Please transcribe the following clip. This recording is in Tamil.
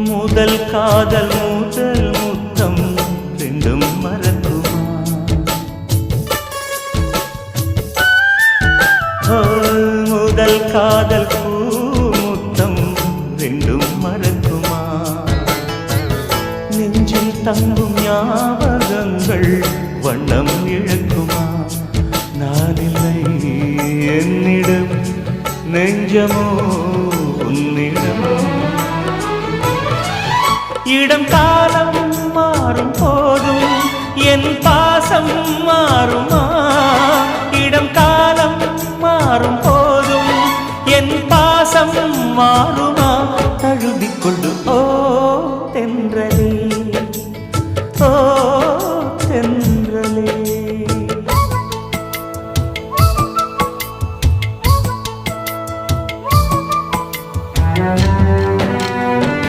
முதல் காதல் முதல் முத்தம் ரெண்டும் மறக்குமா? முதல் காதல் முத்தம் ரெண்டும் மறக்குமா? நெஞ்சில் தங்கும் ஞாபகங்கள் வண்ணம் இழக்குமா? நான் இல்லை என்னிடம் நெஞ்சமோ உன்னிடம். இடம் காலம் மாறும் போதும் என் பாசம் மாறுமா? இடம் காலம் மாறும் போதும் என் பாசம் மாறுமா? தழுவிக்கொண்டு ஓ தென்றலே, ஓ தென்றலே.